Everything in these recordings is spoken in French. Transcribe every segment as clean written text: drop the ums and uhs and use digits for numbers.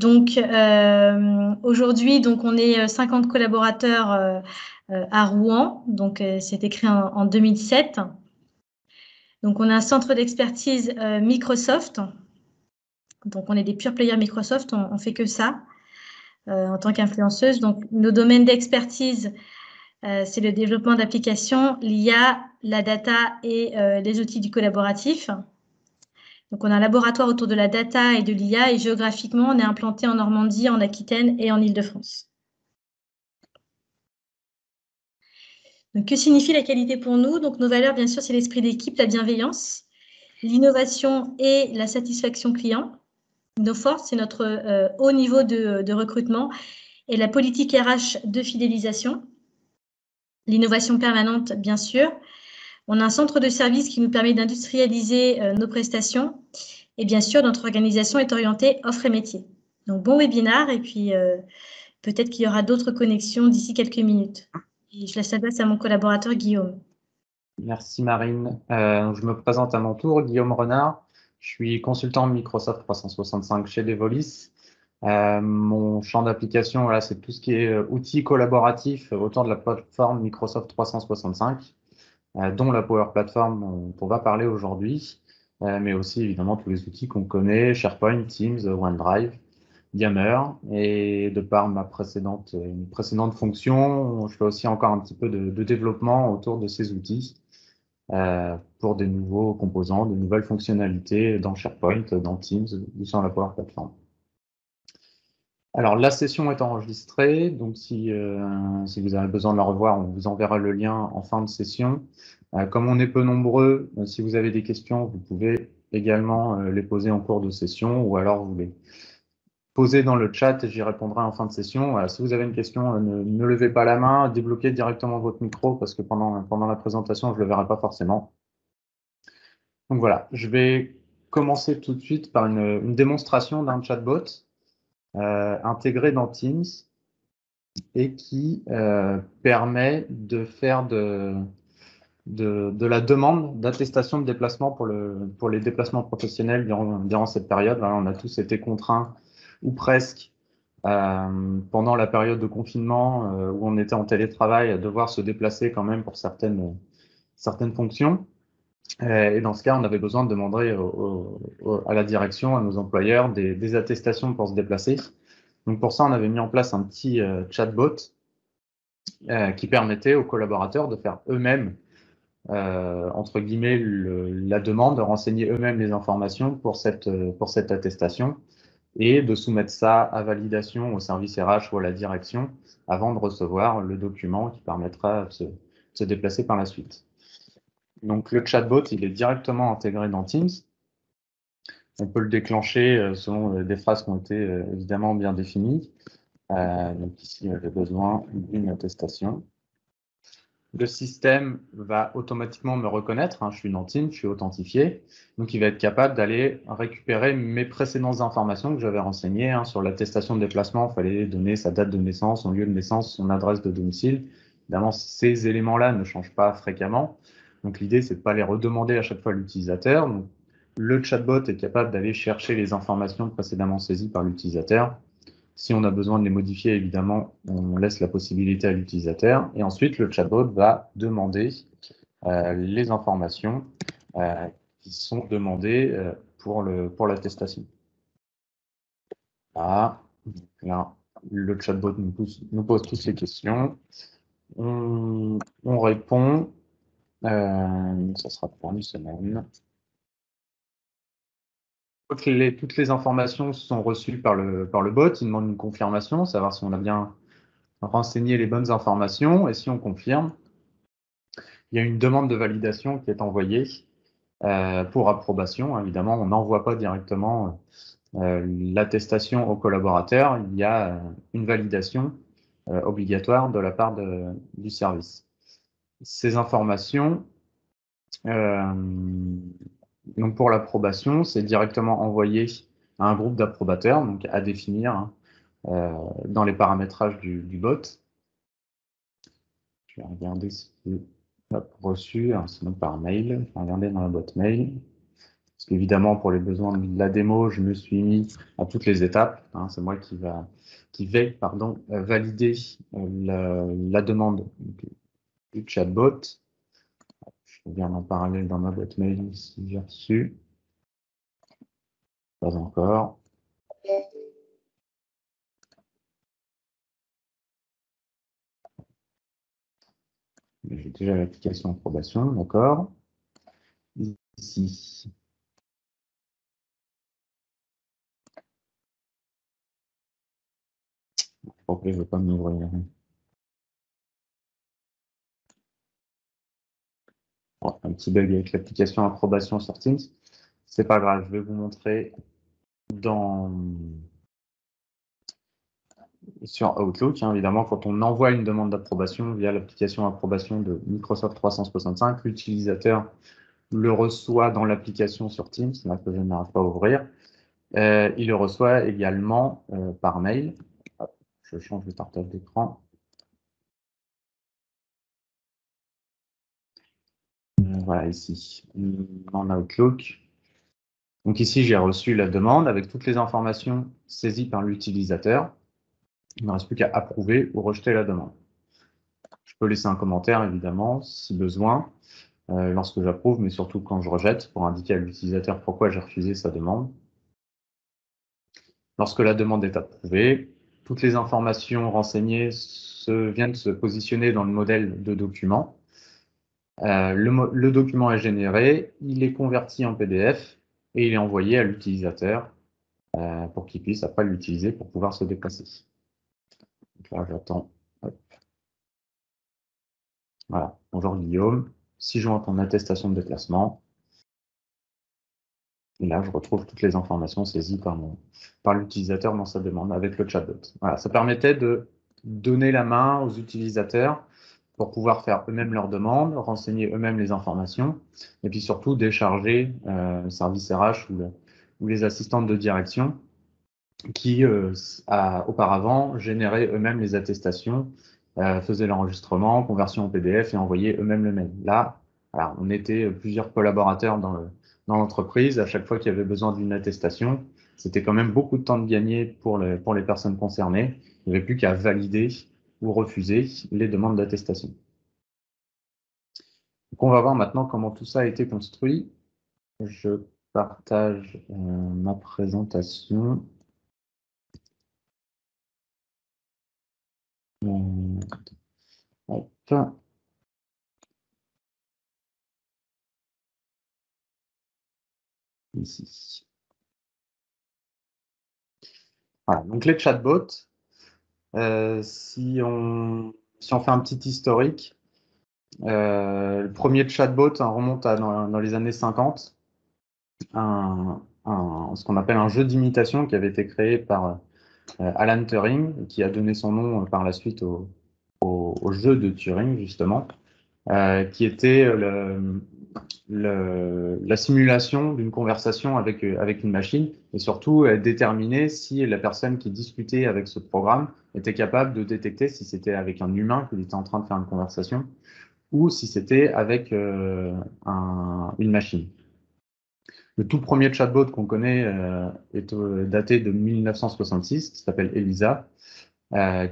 Donc, aujourd'hui, donc, on est 50 collaborateurs à Rouen. Donc, c'est écrit en 2007. Donc, on a un centre d'expertise Microsoft. Donc, on est des pure players Microsoft. On fait que ça en tant qu'influenceuse. Donc, nos domaines d'expertise, c'est le développement d'applications, l'IA, la data et les outils du collaboratif. Donc, on a un laboratoire autour de la data et de l'IA et géographiquement, on est implanté en Normandie, en Aquitaine et en Île-de-France. Donc, que signifie la qualité pour nous? Donc, nos valeurs, bien sûr, c'est l'esprit d'équipe, la bienveillance, l'innovation et la satisfaction client. Nos forces, c'est notre haut niveau de recrutement et la politique RH de fidélisation. L'innovation permanente, bien sûr. On a un centre de service qui nous permet d'industrialiser nos prestations. Et bien sûr, notre organisation est orientée offre et métier. Donc, bon webinaire et puis peut-être qu'il y aura d'autres connexions d'ici quelques minutes. Et je laisse la place à mon collaborateur Guillaume. Merci Marine. Je me présente à mon tour, Guillaume Renard. Je suis consultant Microsoft 365 chez Devolis. Mon champ d'application, voilà, c'est tout ce qui est outils collaboratifs autour de la plateforme Microsoft 365, dont la Power Platform dont on va parler aujourd'hui, mais aussi évidemment tous les outils qu'on connaît, SharePoint, Teams, OneDrive, Yammer. Et de par ma précédente fonction, je fais aussi encore un petit peu de développement autour de ces outils pour des nouveaux composants, de nouvelles fonctionnalités dans SharePoint, dans Teams ou sur la Power Platform. Alors, la session est enregistrée, donc si vous avez besoin de la revoir, on vous enverra le lien en fin de session. Comme on est peu nombreux, si vous avez des questions, vous pouvez également les poser en cours de session ou alors vous les posez dans le chat et j'y répondrai en fin de session. Si vous avez une question, ne levez pas la main, débloquez directement votre micro parce que pendant la présentation, je ne le verrai pas forcément. Donc voilà, je vais commencer tout de suite par une démonstration d'un chatbot intégré dans Teams et qui permet de faire de la demande d'attestation de déplacement pour les déplacements professionnels durant cette période. Voilà, on a tous été contraints, ou presque, pendant la période de confinement où on était en télétravail, à devoir se déplacer quand même pour certaines fonctions. Et dans ce cas, on avait besoin de demander à la direction, à nos employeurs, des attestations pour se déplacer. Donc pour ça, on avait mis en place un petit chatbot qui permettait aux collaborateurs de faire eux-mêmes, entre guillemets, la demande, de renseigner eux-mêmes les informations pour cette attestation et de soumettre ça à validation au service RH ou à la direction avant de recevoir le document qui permettra de se déplacer par la suite. Donc le chatbot, il est directement intégré dans Teams. On peut le déclencher selon des phrases qui ont été évidemment bien définies. Donc ici, j'ai besoin d'une attestation. Le système va automatiquement me reconnaître. Je suis dans Teams, je suis authentifié. Donc il va être capable d'aller récupérer mes précédentes informations que j'avais renseignées. Sur l'attestation de déplacement, il fallait donner sa date de naissance, son lieu de naissance, son adresse de domicile. Évidemment, ces éléments-là ne changent pas fréquemment. Donc l'idée, c'est de ne pas les redemander à chaque fois à l'utilisateur. Donc, le chatbot est capable d'aller chercher les informations précédemment saisies par l'utilisateur. Si on a besoin de les modifier, évidemment, on laisse la possibilité à l'utilisateur. Et ensuite, le chatbot va demander les informations qui sont demandées pour l'attestation. Là, le chatbot nous pose toutes ces questions. On répond. Ça sera pour une semaine. Toutes les informations sont reçues par le bot. Il demande une confirmation, savoir si on a bien renseigné les bonnes informations. Et si on confirme, il y a une demande de validation qui est envoyée pour approbation. Évidemment, on n'envoie pas directement l'attestation au collaborateur. Il y a une validation obligatoire de la part du service. Ces informations, donc pour l'approbation, c'est directement envoyé à un groupe d'approbateurs, donc à définir dans les paramétrages du bot. Je vais regarder si c'est reçu, sinon par mail. Je vais regarder dans la boîte mail Parce qu'évidemment, pour les besoins de la démo, je me suis mis à toutes les étapes. Hein, c'est moi qui vais valider la demande du chatbot. Je regarde en parallèle dans ma boîte mail si j'ai reçu. Pas encore. J'ai déjà l'application approbation, d'accord. Ici. Pourquoi je ne veux pas m'ouvrir? Bon, un petit bug avec l'application approbation sur Teams. C'est pas grave, je vais vous montrer sur Outlook, hein, évidemment, quand on envoie une demande d'approbation via l'application approbation de Microsoft 365, l'utilisateur le reçoit dans l'application sur Teams, là que je n'arrive pas à ouvrir. Il le reçoit également par mail. Hop, je change le partage d'écran. Voilà, ici, en Outlook. Donc ici, j'ai reçu la demande avec toutes les informations saisies par l'utilisateur. Il ne me reste plus qu'à approuver ou rejeter la demande. Je peux laisser un commentaire, évidemment, si besoin, lorsque j'approuve, mais surtout quand je rejette, pour indiquer à l'utilisateur pourquoi j'ai refusé sa demande. Lorsque la demande est approuvée, toutes les informations renseignées viennent se positionner dans le modèle de document. Le document est généré, il est converti en PDF et il est envoyé à l'utilisateur pour qu'il puisse après l'utiliser pour pouvoir se déplacer. Donc là, j'attends. Voilà. Bonjour Guillaume. 6 juin, ton attestation de déplacement. Et là, je retrouve toutes les informations saisies par l'utilisateur dans sa demande avec le chatbot. Voilà. Ça permettait de donner la main aux utilisateurs pour pouvoir faire eux-mêmes leurs demandes, renseigner eux-mêmes les informations, et puis surtout décharger le service RH ou les assistantes de direction qui, auparavant, généraient eux-mêmes les attestations, faisaient l'enregistrement, conversion en PDF et envoyaient eux-mêmes le mail. Là, voilà, on était plusieurs collaborateurs dans l'entreprise. À chaque fois qu'il y avait besoin d'une attestation, c'était quand même beaucoup de temps de gagner pour les personnes concernées. Il n'y avait plus qu'à valider ou refuser les demandes d'attestation. Donc, on va voir maintenant comment tout ça a été construit. Je partage ma présentation. Hop. Ici. Voilà, donc les chatbots, si on fait un petit historique, le premier chatbot remonte dans les années 50, ce qu'on appelle un jeu d'imitation qui avait été créé par Alan Turing, qui a donné son nom par la suite au jeu de Turing, justement, qui était la simulation d'une conversation avec une machine et surtout déterminer si la personne qui discutait avec ce programme était capable de détecter si c'était avec un humain qu'il était en train de faire une conversation ou si c'était avec une machine. Le tout premier chatbot qu'on connaît est daté de 1966, qui s'appelle Elisa,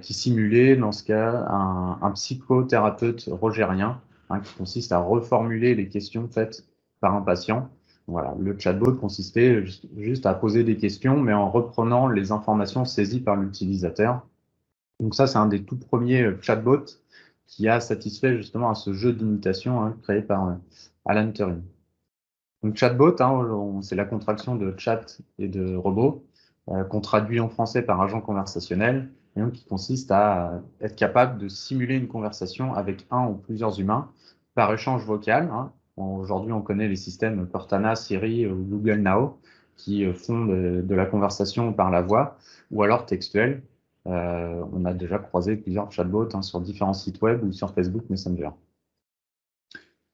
qui simulait, dans ce cas, un psychothérapeute rogérien, hein, qui consiste à reformuler les questions faites par un patient. Voilà, le chatbot consistait juste à poser des questions, mais en reprenant les informations saisies par l'utilisateur. Donc ça, c'est un des tout premiers chatbots qui a satisfait justement à ce jeu d'imitation créé par Alan Turing. Donc chatbot, c'est la contraction de chat et de robot, qu'on traduit en français par agent conversationnel, et donc qui consiste à être capable de simuler une conversation avec un ou plusieurs humains par échange vocal. Aujourd'hui, on connaît les systèmes Cortana, Siri ou Google Now, qui font de la conversation par la voix, ou alors textuelle. On a déjà croisé plusieurs chatbots sur différents sites web ou sur Facebook Messenger.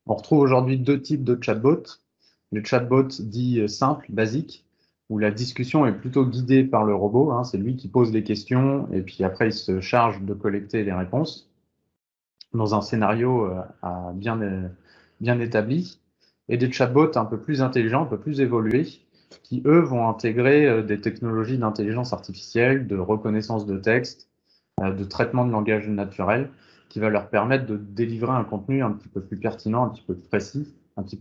On retrouve aujourd'hui deux types de chatbots. Le chatbot dit simple, basique, où la discussion est plutôt guidée par le robot. C'est lui qui pose les questions et puis après il se charge de collecter les réponses dans un scénario bien établi. et des chatbots un peu plus intelligents, un peu plus évolués, qui, eux, vont intégrer des technologies d'intelligence artificielle, de reconnaissance de texte, de traitement de langage naturel, qui va leur permettre de délivrer un contenu un petit peu plus pertinent, un petit peu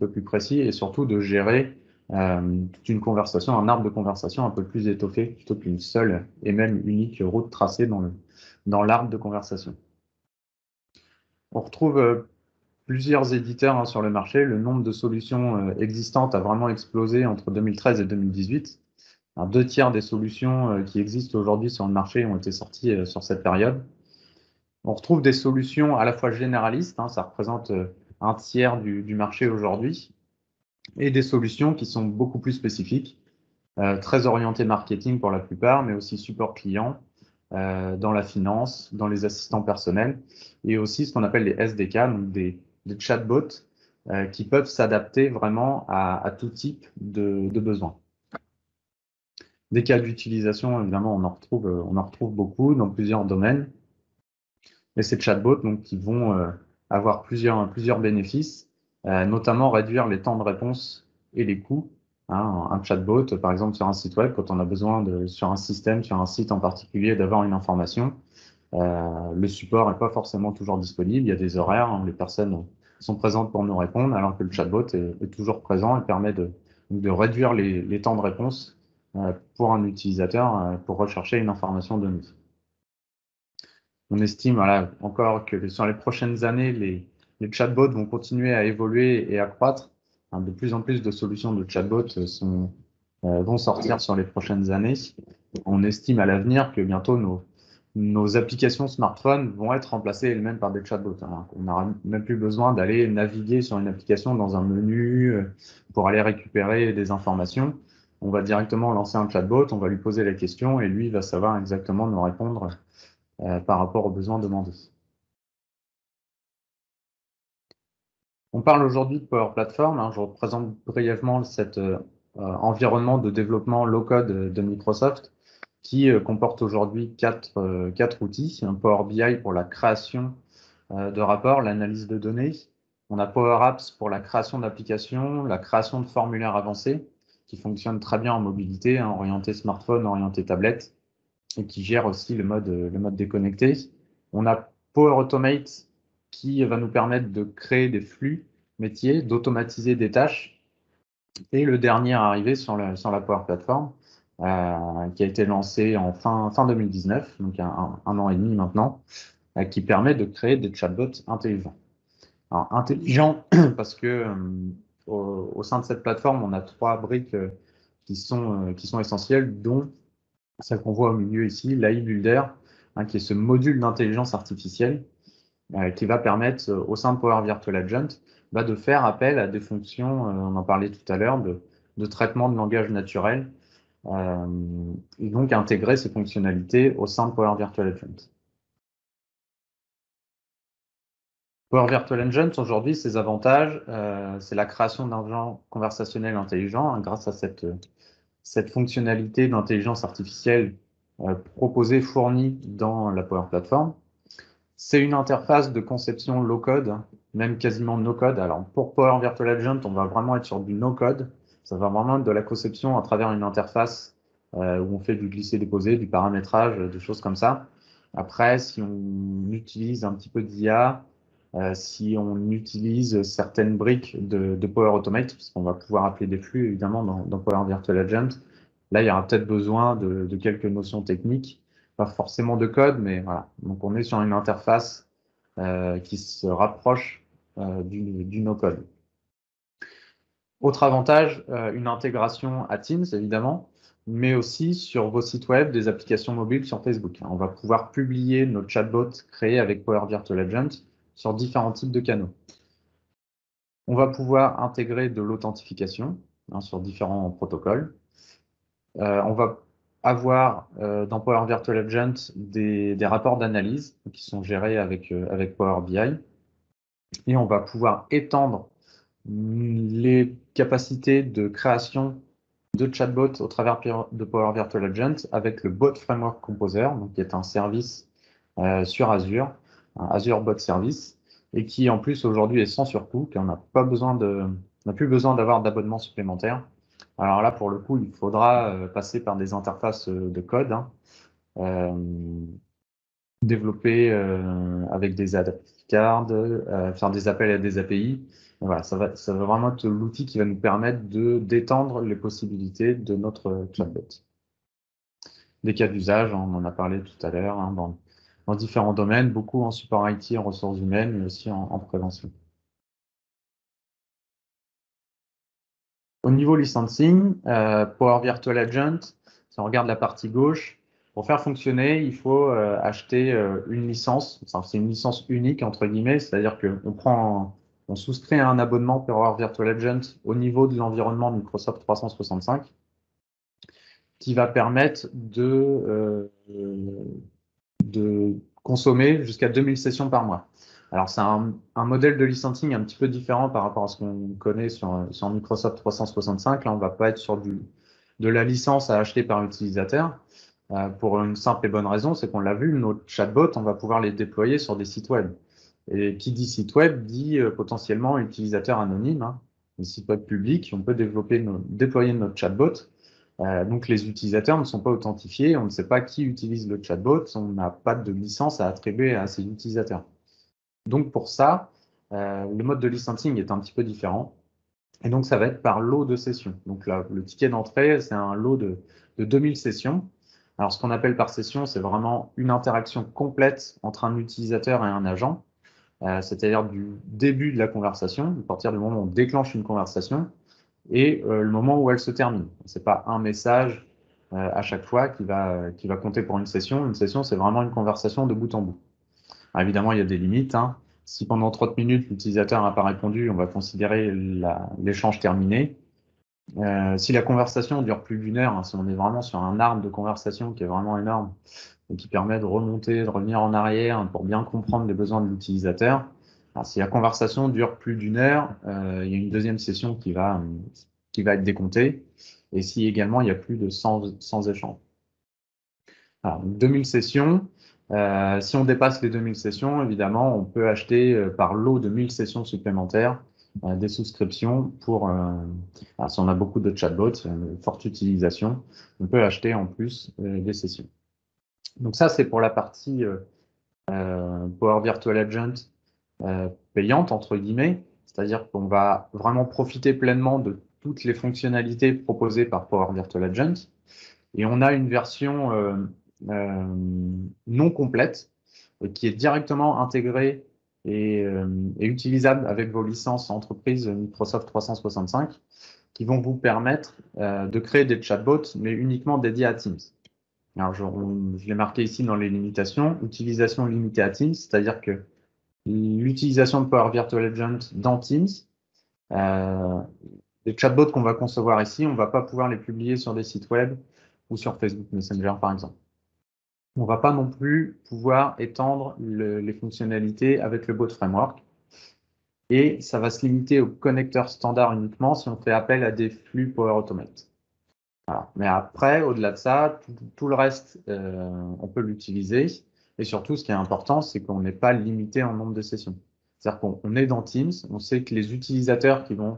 plus précis, et surtout de gérer toute une conversation, un arbre de conversation un peu plus étoffé, plutôt qu'une seule et même unique route tracée dans l'arbre de conversation. On retrouve plusieurs éditeurs sur le marché. Le nombre de solutions existantes a vraiment explosé entre 2013 et 2018. Alors, 2 tiers des solutions qui existent aujourd'hui sur le marché ont été sorties sur cette période. On retrouve des solutions à la fois généralistes, ça représente 1 tiers du marché aujourd'hui, et des solutions qui sont beaucoup plus spécifiques, très orientées marketing pour la plupart, mais aussi support client, dans la finance, dans les assistants personnels, et aussi ce qu'on appelle les SDK, donc des chatbots qui peuvent s'adapter vraiment à tout type de besoins. Des cas d'utilisation, évidemment, on en retrouve beaucoup dans plusieurs domaines. Et ces chatbots, donc, qui vont avoir plusieurs bénéfices, notamment réduire les temps de réponse et les coûts. Un chatbot, par exemple, sur un site web, quand on a besoin sur un système, sur un site en particulier, d'avoir une information, le support n'est pas forcément toujours disponible. Il y a des horaires, les personnes sont présentes pour nous répondre, alors que le chatbot est toujours présent et permet de réduire les temps de réponse pour un utilisateur pour rechercher une information donnée. On estime encore que sur les prochaines années, les chatbots vont continuer à évoluer et à croître. De plus en plus de solutions de chatbots vont sortir sur les prochaines années. On estime à l'avenir que bientôt nos applications smartphones vont être remplacées elles-mêmes par des chatbots. On n'aura même plus besoin d'aller naviguer sur une application dans un menu pour aller récupérer des informations. On va directement lancer un chatbot, on va lui poser la question et lui va savoir exactement nous répondre par rapport aux besoins demandés. On parle aujourd'hui de Power Platform. Je représente brièvement cet environnement de développement low-code de Microsoft qui comporte aujourd'hui quatre outils. Un Power BI pour la création de rapports, l'analyse de données. On a Power Apps pour la création d'applications, la création de formulaires avancés qui fonctionnent très bien en mobilité, orienté smartphone, orienté tablette, et qui gère aussi le mode déconnecté. On a Power Automate qui va nous permettre de créer des flux métiers, d'automatiser des tâches. Et le dernier arrivé sur la Power Platform, qui a été lancé en fin 2019, donc un an et demi maintenant, qui permet de créer des chatbots intelligents. Alors, intelligents parce que au sein de cette plateforme, on a 3 briques qui sont essentielles, dont celle qu'on voit au milieu ici, l'AI Builder, qui est ce module d'intelligence artificielle qui va permettre au sein de Power Virtual Agent de faire appel à des fonctions, on en parlait tout à l'heure, de traitement de langage naturel, et donc intégrer ces fonctionnalités au sein de Power Virtual Agent. Power Virtual Agent, aujourd'hui, ses avantages, c'est la création d'un agent conversationnel intelligent grâce à cette fonctionnalité d'intelligence artificielle proposée, fournie dans la Power Platform. C'est une interface de conception low-code, même quasiment no-code. Alors, pour Power Virtual Agent, on va vraiment être sur du no-code. Ça va vraiment être de la conception à travers une interface où on fait du glisser-déposer, du paramétrage, des choses comme ça. Après, si on utilise un petit peu d'IA, si on utilise certaines briques de Power Automate, parce qu'on va pouvoir appeler des flux, évidemment, dans Power Virtual Agent, là, il y aura peut-être besoin de quelques notions techniques, pas forcément de code, mais voilà. Donc, on est sur une interface qui se rapproche du no-code. Autre avantage, une intégration à Teams, évidemment, mais aussi sur vos sites web, des applications mobiles sur Facebook. On va pouvoir publier nos chatbots créés avec Power Virtual Agent sur différents types de canaux. On va pouvoir intégrer de l'authentification sur différents protocoles. On va avoir dans Power Virtual Agent des rapports d'analyse qui sont gérés avec Power BI. Et on va pouvoir étendre les capacités de création de chatbots au travers de Power Virtual Agent avec le Bot Framework Composer, donc qui est un service sur Azure, un Azure Bot Service, et qui en plus aujourd'hui est sans surcoût, car on n'a pas besoin On n'a plus besoin d'avoir d'abonnement supplémentaire. Alors là, pour le coup, il faudra passer par des interfaces de code, hein, développer avec des API cards, faire des appels à des API. Et voilà, ça va vraiment être l'outil qui va nous permettre d'étendre les possibilités de notre chatbot. Des cas d'usage, on en a parlé tout à l'heure, hein, dans différents domaines, beaucoup en support IT, en ressources humaines, mais aussi en prévention. Au niveau licensing, Power Virtual Agent, si on regarde la partie gauche, pour faire fonctionner, il faut acheter une licence. C'est une licence unique, entre guillemets, c'est-à-dire on souscrit à un abonnement Power Virtual Agent au niveau de l'environnement Microsoft 365 qui va permettre de consommer jusqu'à 2000 sessions par mois. Alors, c'est un modèle de licensing un petit peu différent par rapport à ce qu'on connaît sur Microsoft 365. Là, on va pas être sur de la licence à acheter par utilisateur pour une simple et bonne raison, c'est qu'on l'a vu, nos chatbots, on va pouvoir les déployer sur des sites web. Et qui dit site web dit potentiellement utilisateur anonyme, hein. Les sites web publics, on peut déployer notre chatbot. Donc les utilisateurs ne sont pas authentifiés, on ne sait pas qui utilise le chatbot, on n'a pas de licence à attribuer à ces utilisateurs. Donc pour ça, le mode de licensing est un petit peu différent. Et donc ça va être par lot de sessions. Donc là, le ticket d'entrée, c'est un lot de 2000 sessions. Alors ce qu'on appelle par session, c'est vraiment une interaction complète entre un utilisateur et un agent. C'est-à-dire du début de la conversation, à partir du moment où on déclenche une conversation, et le moment où elle se termine. C'est pas un message à chaque fois qui va compter pour une session. Une session, c'est vraiment une conversation de bout en bout. Alors, évidemment, il y a des limites, hein. Si pendant 30 minutes, l'utilisateur n'a pas répondu, on va considérer l'échange terminé. Si la conversation dure plus d'1 heure, hein, si on est vraiment sur un arbre de conversation qui est vraiment énorme et qui permet de remonter, de revenir en arrière pour bien comprendre les besoins de l'utilisateur, si la conversation dure plus d'1 heure, il y a une deuxième session qui va être décomptée. Et si également il y a plus de 100 échanges. Alors, 2000 sessions. Si on dépasse les 2000 sessions, évidemment, on peut acheter par lot de 1000 sessions supplémentaires des souscriptions pour, si on a beaucoup de chatbots, une forte utilisation, on peut acheter en plus des sessions. Donc ça, c'est pour la partie Power Virtual Agent payante, entre guillemets, c'est-à-dire qu'on va vraiment profiter pleinement de toutes les fonctionnalités proposées par Power Virtual Agent. Et on a une version non complète qui est directement intégrée et utilisable avec vos licences entreprises Microsoft 365 qui vont vous permettre de créer des chatbots, mais uniquement dédiés à Teams. Alors, je l'ai marqué ici dans les limitations, utilisation limitée à Teams, c'est-à-dire que l'utilisation de Power Virtual Agent dans Teams, les chatbots qu'on va concevoir ici, on ne va pas pouvoir les publier sur des sites web ou sur Facebook Messenger, par exemple. On ne va pas non plus pouvoir étendre les fonctionnalités avec le bot framework. Et ça va se limiter aux connecteurs standards uniquement si on fait appel à des flux Power Automate. Voilà. Mais après, au-delà de ça, tout le reste, on peut l'utiliser. Et surtout, ce qui est important, c'est qu'on n'est pas limité en nombre de sessions. C'est-à-dire qu'on est dans Teams, on sait que les utilisateurs qui vont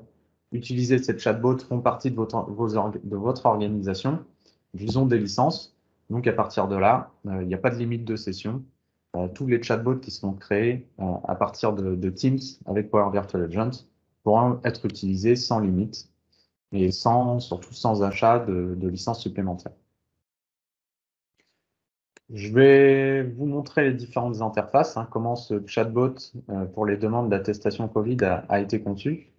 utiliser cette chatbot font partie de votre organisation, ils ont des licences. Donc, à partir de là, il n'y a pas de limite de session. Tous les chatbots qui seront créés à partir de Teams avec Power Virtual Agent pourront être utilisés sans limite et surtout sans achat de licences supplémentaires. Je vais vous montrer les différentes interfaces, hein, comment ce chatbot pour les demandes d'attestation Covid a été conçu.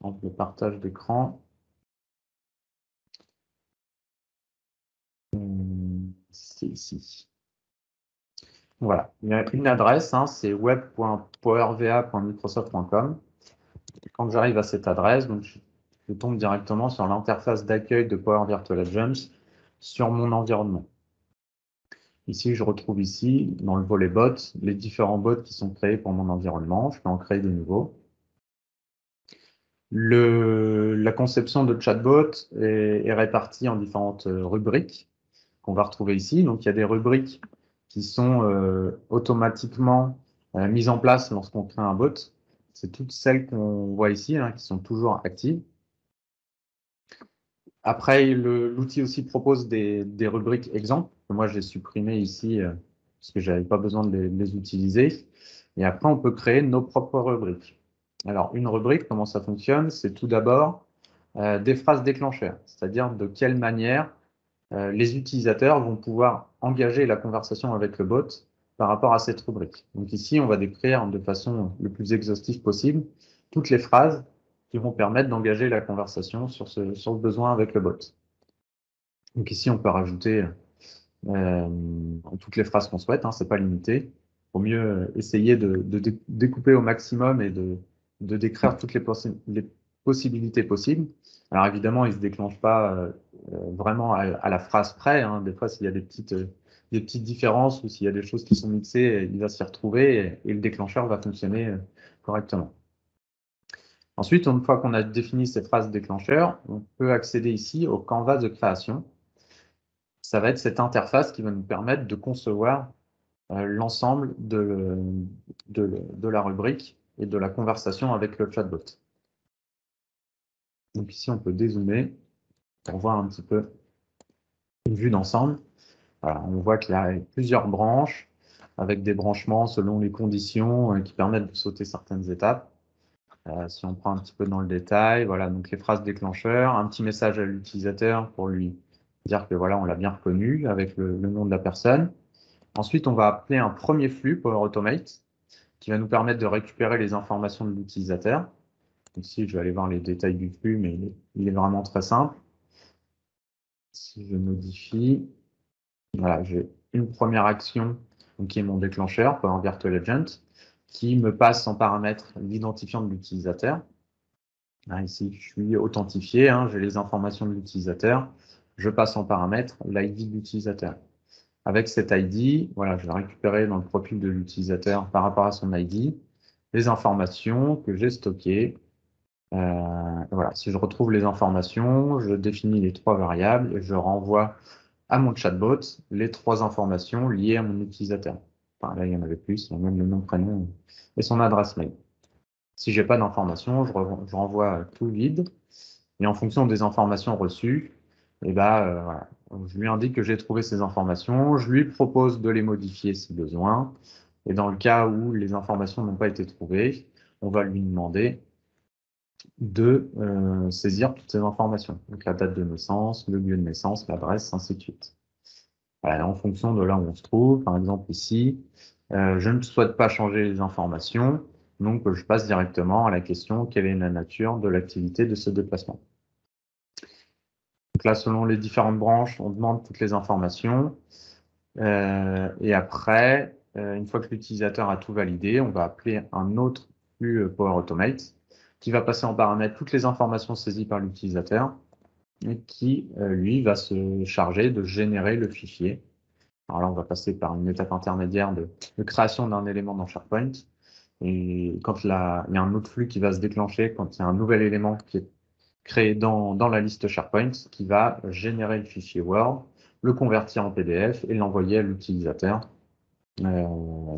Donc, le partage d'écran. C'est ici. Voilà, il y a une adresse, hein, c'est web.powerva.microsoft.com. Quand j'arrive à cette adresse, donc je tombe directement sur l'interface d'accueil de Power Virtual Agent sur mon environnement. Ici, je retrouve ici, dans le volet bots, les différents bots qui sont créés pour mon environnement. Je peux en créer de nouveaux. La conception de chatbot est répartie en différentes rubriques qu'on va retrouver ici. Donc, il y a des rubriques qui sont automatiquement mises en place lorsqu'on crée un bot. c'est toutes celles qu'on voit ici, hein, qui sont toujours actives. Après, l'outil aussi propose des rubriques exemples. Moi, j'ai supprimé ici parce que j'avais pas besoin de les utiliser. Et après, on peut créer nos propres rubriques. Alors, une rubrique, comment ça fonctionne? C'est tout d'abord des phrases déclencheurs, c'est-à-dire de quelle manière les utilisateurs vont pouvoir engager la conversation avec le bot par rapport à cette rubrique. Donc ici, on va décrire de façon le plus exhaustive possible toutes les phrases qui vont permettre d'engager la conversation sur le besoin avec le bot. Donc ici, on peut rajouter toutes les phrases qu'on souhaite, hein, c'est pas limité. Il faut mieux essayer de découper au maximum et de décrire toutes les possibilités possibles. Alors évidemment, il ne se déclenche pas vraiment à la phrase près. Hein. Des fois, s'il y a des petites différences ou s'il y a des choses qui sont mixées, il va s'y retrouver et le déclencheur va fonctionner correctement. Ensuite, une fois qu'on a défini ces phrases déclencheurs, on peut accéder ici au canvas de création. Ça va être cette interface qui va nous permettre de concevoir l'ensemble de la rubrique et de la conversation avec le chatbot. Donc ici, on peut dézoomer pour voir un petit peu une vue d'ensemble. Voilà, on voit qu'il y a plusieurs branches avec des branchements selon les conditions qui permettent de sauter certaines étapes. Si on prend un petit peu dans le détail, voilà, donc les phrases déclencheurs, un petit message à l'utilisateur pour lui dire que voilà, on l'a bien reconnu avec le nom de la personne. Ensuite, on va appeler un premier flux Power Automate qui va nous permettre de récupérer les informations de l'utilisateur. Ici, je vais aller voir les détails du flux, mais il est vraiment très simple. Si je modifie, voilà, j'ai une première action donc, qui est mon déclencheur, Power Virtual Agent, qui me passe en paramètre l'identifiant de l'utilisateur. Ici, je suis authentifié, hein, j'ai les informations de l'utilisateur. Je passe en paramètre l'ID de l'utilisateur. Avec cet ID, voilà, je vais récupérer dans le profil de l'utilisateur par rapport à son ID les informations que j'ai stockées. Voilà, si je retrouve les informations, je définis les 3 variables et je renvoie à mon chatbot les 3 informations liées à mon utilisateur. Enfin, là, il y en avait plus, il y a même le nom, prénom et son adresse mail. Si j'ai pas d'informations, je renvoie tout vide. Et en fonction des informations reçues, et voilà, je lui indique que j'ai trouvé ces informations, je lui propose de les modifier si besoin. Et dans le cas où les informations n'ont pas été trouvées, on va lui demander de saisir toutes ces informations. Donc la date de naissance, le lieu de naissance, l'adresse, ainsi de suite. Voilà, en fonction de là où on se trouve, par exemple ici, je ne souhaite pas changer les informations, donc je passe directement à la question quelle est la nature de l'activité de ce déplacement. Donc là, selon les différentes branches, on demande toutes les informations. Et après, une fois que l'utilisateur a tout validé, on va appeler un autre flux Power Automate qui va passer en paramètre toutes les informations saisies par l'utilisateur et qui, lui, va se charger de générer le fichier. Alors là, on va passer par une étape intermédiaire de création d'un élément dans SharePoint. Et quand il y a un autre flux qui va se déclencher, quand il y a un nouvel élément qui est créé dans la liste SharePoint, qui va générer le fichier Word, le convertir en PDF et l'envoyer à l'utilisateur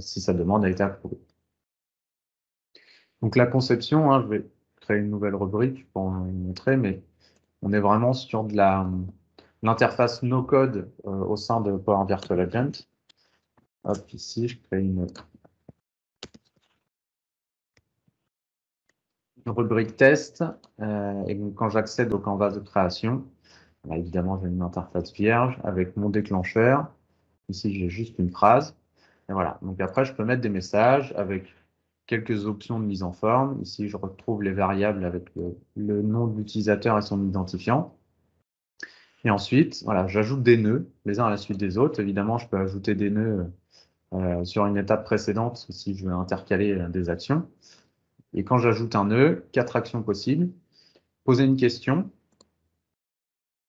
si sa demande a été approuvée. Donc la conception, hein, je vais créer une nouvelle rubrique pour vous montrer, mais on est vraiment sur de l'interface no-code au sein de Power Virtual Agent. Hop, ici, je crée une rubrique test. Et donc, quand j'accède au canvas de création, là, évidemment, j'ai une interface vierge avec mon déclencheur. Ici, j'ai juste une phrase. Et voilà. Donc après, je peux mettre des messages avec quelques options de mise en forme. Ici, je retrouve les variables avec le nom de l'utilisateur et son identifiant. Et ensuite, voilà, j'ajoute des nœuds, les uns à la suite des autres. Évidemment, je peux ajouter des nœuds sur une étape précédente si je veux intercaler des actions. Et quand j'ajoute un nœud, 4 actions possibles. Poser une question.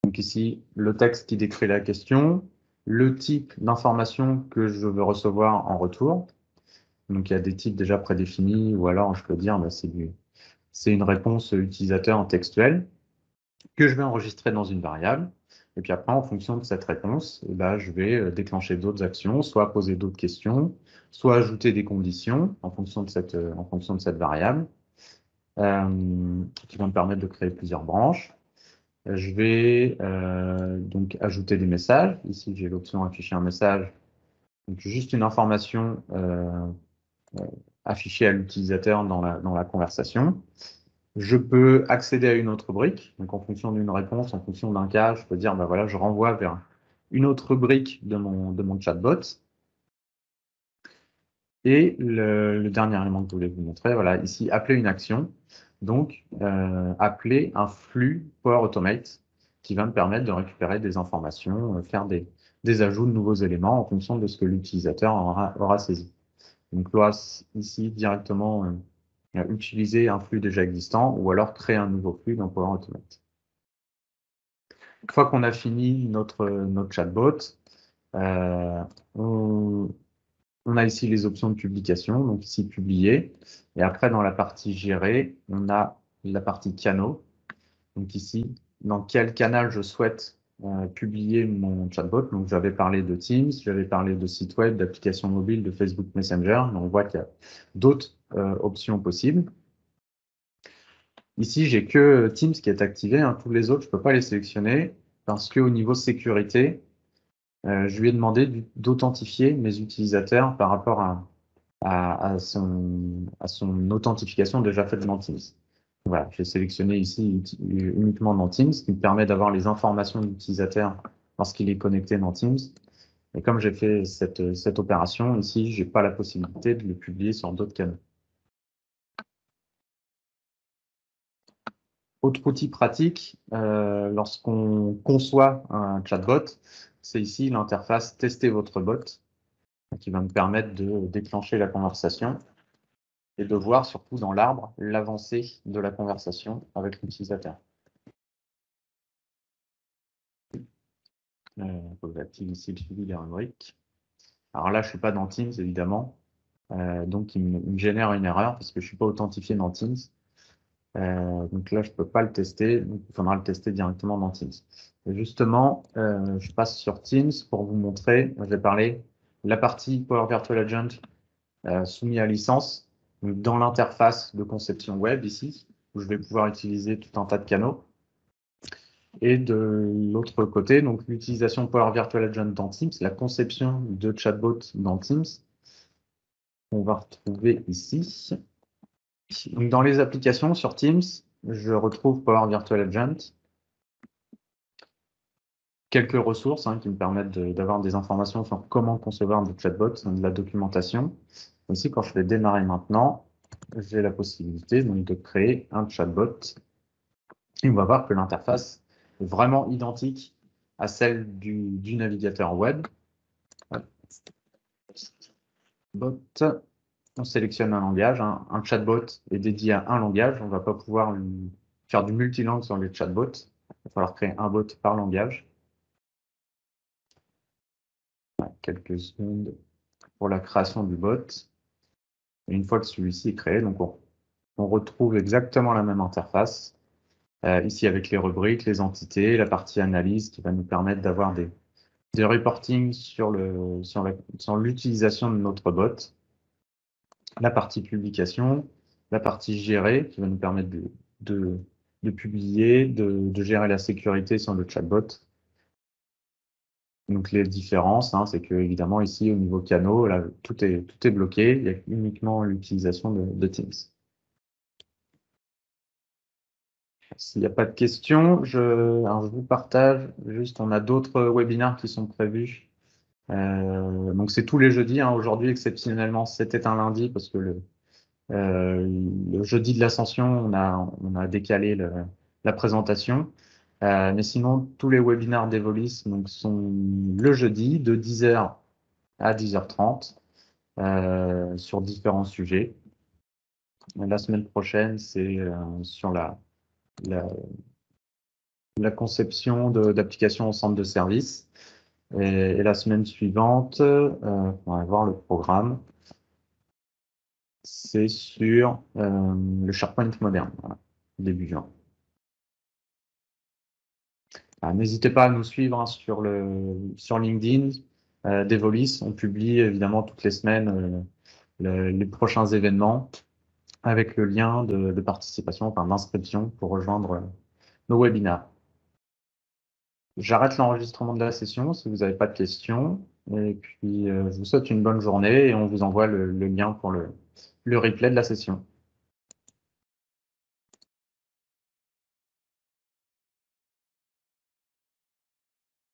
Donc ici, le texte qui décrit la question, le type d'information que je veux recevoir en retour. Donc il y a des types déjà prédéfinis, ou alors je peux dire c'est une réponse utilisateur textuelle que je vais enregistrer dans une variable. Et puis après, en fonction de cette réponse, je vais déclencher d'autres actions, soit poser d'autres questions, soit ajouter des conditions en fonction de cette variable. qui va me permettre de créer plusieurs branches. Je vais donc ajouter des messages. Ici, j'ai l'option afficher un message. Donc, juste une information affichée à l'utilisateur dans la conversation. Je peux accéder à une autre brique. Donc, en fonction d'une réponse, en fonction d'un cas, je peux dire, bah voilà, je renvoie vers une autre brique de mon chatbot. Et le dernier élément que je voulais vous montrer, voilà, ici, appeler une action. Donc, appeler un flux Power Automate qui va me permettre de récupérer des informations, faire des ajouts de nouveaux éléments en fonction de ce que l'utilisateur aura saisi. Donc là, ici, directement, utiliser un flux déjà existant ou alors créer un nouveau flux dans Power Automate. Une fois qu'on a fini notre chatbot, on a ici les options de publication, donc ici publier. Et après, dans la partie gérer, on a la partie canaux. Donc ici, dans quel canal je souhaite publier mon chatbot. Donc j'avais parlé de Teams, j'avais parlé de site web, d'applications mobiles, de Facebook Messenger. Donc on voit qu'il y a d'autres options possibles. Ici, j'ai que Teams qui est activé. Hein. Tous les autres, je ne peux pas les sélectionner parce qu'au niveau sécurité, je lui ai demandé d'authentifier mes utilisateurs par rapport à son authentification déjà faite dans Teams. Voilà, j'ai sélectionné ici uniquement dans Teams, ce qui me permet d'avoir les informations de l'utilisateur lorsqu'il est connecté dans Teams. Et comme j'ai fait cette opération, ici, je n'ai pas la possibilité de le publier sur d'autres canaux. Autre outil pratique, lorsqu'on conçoit un chatbot, c'est ici l'interface Tester votre bot, qui va me permettre de déclencher la conversation et de voir surtout dans l'arbre l'avancée de la conversation avec l'utilisateur. J'active ici le suivi des rubriques. Alors là, je ne suis pas dans Teams, évidemment. Donc, il me génère une erreur parce que je ne suis pas authentifié dans Teams. Donc là, je ne peux pas le tester. Donc, il faudra le tester directement dans Teams. Et justement, je passe sur Teams pour vous montrer. Je vais parler de la partie Power Virtual Agent soumis à licence. Donc, dans l'interface de conception web ici, où je vais pouvoir utiliser tout un tas de canaux. Et de l'autre côté, donc l'utilisation Power Virtual Agent dans Teams, la conception de chatbot dans Teams, on va retrouver ici. Donc dans les applications sur Teams, je retrouve Power Virtual Agent, quelques ressources qui me permettent d'avoir des informations sur comment concevoir des chatbots, de la documentation. Ici, quand je vais démarrer maintenant, j'ai la possibilité donc, de créer un chatbot. Et on va voir que l'interface est vraiment identique à celle du navigateur web. Bot, on sélectionne un langage. Un chatbot est dédié à un langage. On ne va pas pouvoir faire du multilangue sur les chatbots. Il va falloir créer un bot par langage. Quelques secondes pour la création du bot. Et une fois que celui-ci est créé, donc on retrouve exactement la même interface. Ici avec les rubriques, les entités, la partie analyse qui va nous permettre d'avoir des reporting sur l'utilisation de notre bot, la partie publication, la partie gérer qui va nous permettre de publier, de gérer la sécurité sur le chatbot. Donc les différences, c'est que évidemment ici au niveau canaux, là, tout est bloqué, il y a uniquement l'utilisation de Teams. S'il n'y a pas de questions, je vous partage juste, on a d'autres webinaires qui sont prévus. Donc c'est tous les jeudis. Aujourd'hui, exceptionnellement, c'était un lundi parce que le jeudi de l'Ascension, on a décalé la présentation. Mais sinon, tous les webinaires d'Evolis sont le jeudi de 10h à 10h30 sur différents sujets. La semaine prochaine, c'est sur la conception d'applications au centre de service. Et la semaine suivante, on va voir le programme. C'est sur le SharePoint moderne, voilà, début juin. N'hésitez pas à nous suivre sur LinkedIn d'Evolis. On publie évidemment toutes les semaines les prochains événements. avec le lien de participation, enfin d'inscription pour rejoindre nos webinaires. J'arrête l'enregistrement de la session si vous n'avez pas de questions. Et puis, je vous souhaite une bonne journée et on vous envoie le lien pour le replay de la session.